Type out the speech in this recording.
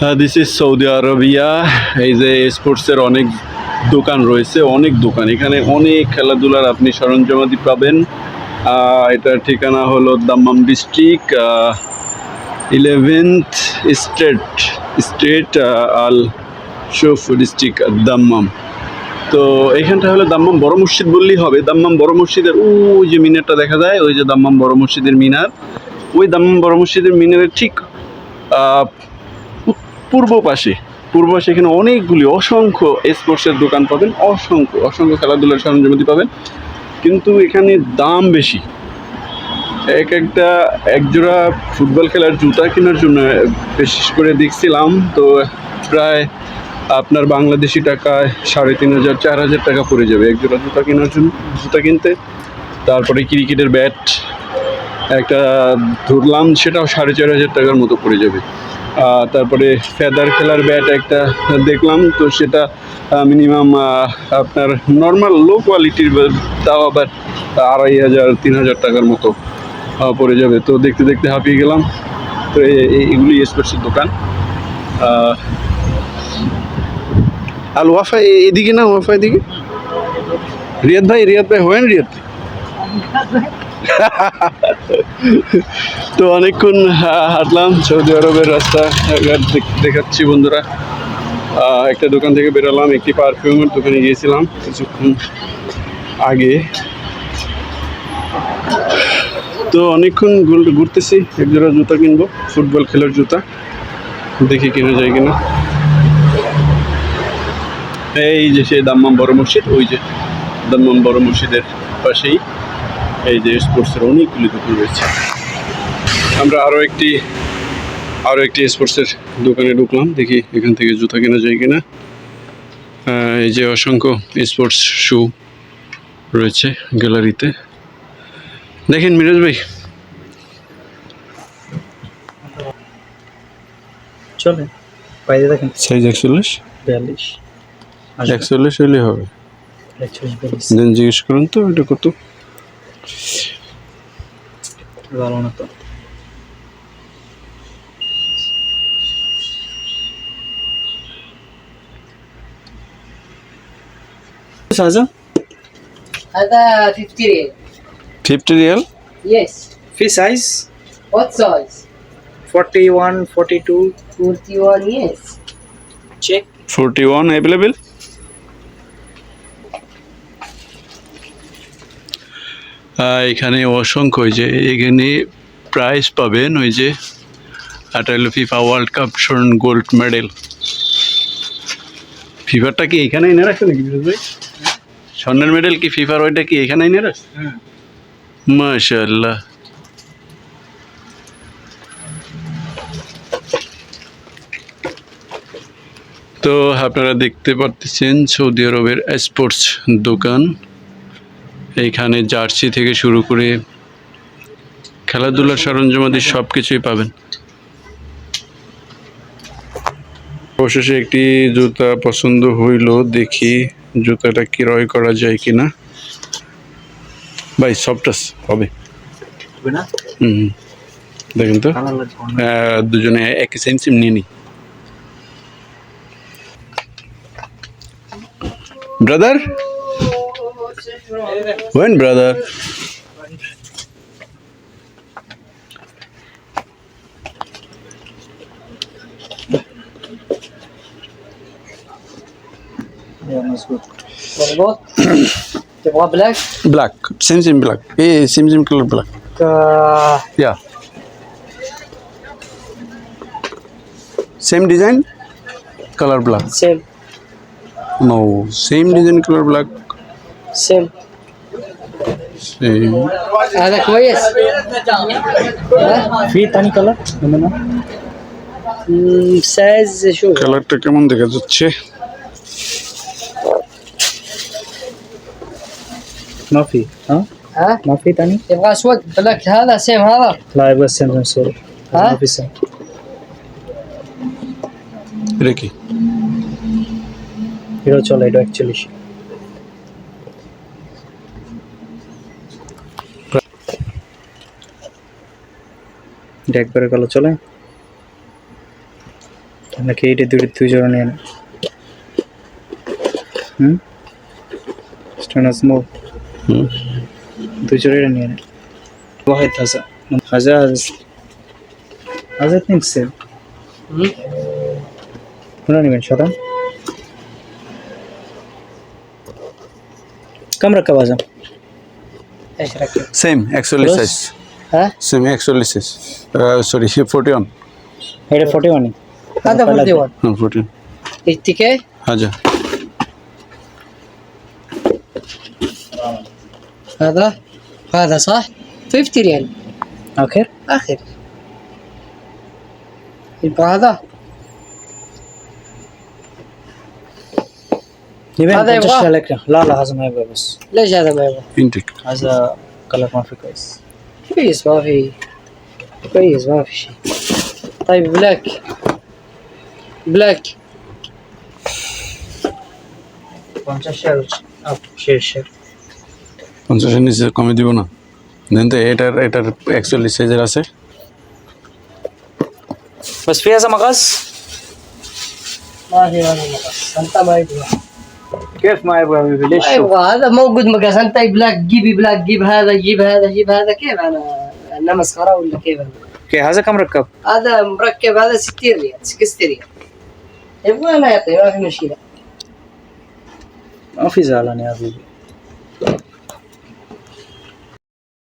This is Saudi Arabia. এই যে স্পোর্টসের অনেক দোকান রয়েছে, অনেক দোকান। এখানে অনেক খেলাধুলার আপনি সরঞ্জামাদি পাবেন। এটার ঠিকানা হলো দাম্মাম ডিস্ট্রিক্ট, 11th স্টেট আল শোফ ডিস্ট্রিক্ট দাম্মাম। তো এইখানটা হলো দাম্মাম বড় মসজিদ বললেই হবে। দাম্মাম বড় মসজিদের ওই যে মিনারটা দেখা যায়, ওই যে দাম্মাম বড় মসজিদের মিনার। ওই দাম্মাম বড় মসজিদের মিনারের ঠিক পূর্ব পাশে এখানে অনেকগুলি অসংখ্য স্পোর্টসের দোকান পাবেন, অসংখ্য খেলাধুলার সরঞ্জামাদি পাবেন। কিন্তু এখানে দাম বেশি। একজোড়া ফুটবল খেলার জুতা কেনার জন্য বিশেষ করে দেখছিলাম, তো প্রায় আপনার বাংলাদেশি টাকায় 3,500 4,000 টাকা পড়ে যাবে একজোড়া জুতা কেনার জন্য, জুতা কিনতে। তারপরে ক্রিকেটের ব্যাট একটা ধরলাম, সেটাও 4,500 টাকার মতো পড়ে যাবে। তারপরে ফেদার খেলার ব্যাট একটা দেখলাম, তো সেটা মিনিমাম আপনার নর্মাল লো কোয়ালিটির, তাও আবার 2,500 3,000 টাকার মতো পড়ে যাবে। তো দেখতে দেখতে হাঁপিয়ে গেলাম। তো এগুলি স্পোর্টসের দোকান। আর ওয়াফা এদিকে না, ওয়াফা এদিকে। রিয়াদ ভাই হবেন রিয়াদ ভাই। তো অনেকক্ষণ হাঁটলাম সৌদি আরবের রাস্তা দেখাচ্ছি বন্ধুরা। একটা দোকান থেকে বেরোলাম, একটি পারফিউমের দোকানে গিয়েছিলাম কিছুক্ষণ আগে। তো অনেকক্ষণ ঘুরতেছি, একজোড়া জুতা কিনবো, ফুটবল খেলার জুতা, দেখি কেনা যায় কিনা। এই যে সেই দাম্মাম বড় মসজিদ, ওই যে দাম্মাম বড় মসজিদের পাশেই এই যে স্পোর্টসের অনেকগুলি দোকান রয়েছে। আমরা আরও একটি স্পোর্টসের দোকানে ঢুকলাম, দেখি এখান থেকে জুতা কেনা যায় কিনা। এই যে অসংখ্য স্পোর্টস শু রয়েছে গ্যালারিতে, দেখেন মিরাজ ভাই। চলে বাইরে দেখেন, সাইজ 41 42 হলে হবে। 41 দেন জিজ্ঞেস করুন তো এটা কত। ভালো না তো। সাজা هذا 50 ريال. 50 রিয়াল। Yes. ফি size What size? 41 42 41, yes. Check 41 available. এখানে অসংখ্য, ওই যে এখানে প্রাইজ পাবেন, ওই যে এটা হলো FIFA world cup gold medal. ফিফারটা কি এখানে এনে রাখছে নাকি বিরোধ ভাই? স্বর্ণের মেডেল কি ফিফার ওইটা কি এখানে এনে রাখছে? মাশাআল্লাহ। তো আপনারা দেখতে পাচ্ছেন সৌদি আরবের স্পোর্টস দোকান। এইখানে জার্সি থেকে শুরু করে খেলাধুলার সরঞ্জামাদি সব কিছুই পাবেন। অবশেষে একটি জুতা পছন্দ হইল, দেখি জুতাটা ক্রয় করা যায় কিনা। ভাই সফটাস হবে না দেখেন তো, কালার লাগবে দুজনে একই সেম নিয়ে নিই। Brother when brother. مظبوط. مظبوط. تبغى بلاك؟ Black, same black, same colour black. Yeah. Same design, color black. سيم No, same design, color black. سيم. Same. هذا كويس. في ثاني كلر منه سايز شوف. কালারটা কেমন দেখা যাচ্ছে? ما في ها ها؟ ما في ثاني تبغى اسود بلاك؟ هذا سيم هذا. لا يبغى سيم سوري ها؟ ما في سيم এটা কি? এটা চলে এটা 41 এটা একবারে কালো চলে নাকি এইটা দুই জোড়া নিয়ে নেন স্টোনাস স্মোক হুম। দুই জোড়া এটা নিয়ে নেন واحد هذا هذا اثنين سيل هنا نبين شرم كم ركب هذا؟ ايش ركب؟ Same 41 Plus? Size ها؟ Same 41 size sorry 41 هذا 41 هذا 41 হ্যাঁ 14 التيكي হাজার هذا صح؟ 50 ريال آخر اخر يبقى هذا نبين هذا يبغى؟ 15 لك لا هذا ما يبغى بس ليش هذا ما يبغى؟ ইনটেক هذا كلر ما في كويس كويس ما في كويس ما في شيء طيب بلاك بلاك 50 شهر أب شهر 50 এর নিচে কমে দিব না দেন তো এটার 41 সাইজের আছে بس في هذا مقص ما في هذا مقص انت ما يبغى كيف ما يبغى حبيبي ليش ما يبغى هذا موجود مقص انت بلاك جيبي بلاك جيب هذا جيب هذا جيب هذا كيف انا مسخره ولا كيف أنا؟ اوكي هذا كم ركب؟ هذا مركب هذا 60 ريال 60 ريال يبغى انا يعطي ما في مشكله ما في زعلان يا حبيبي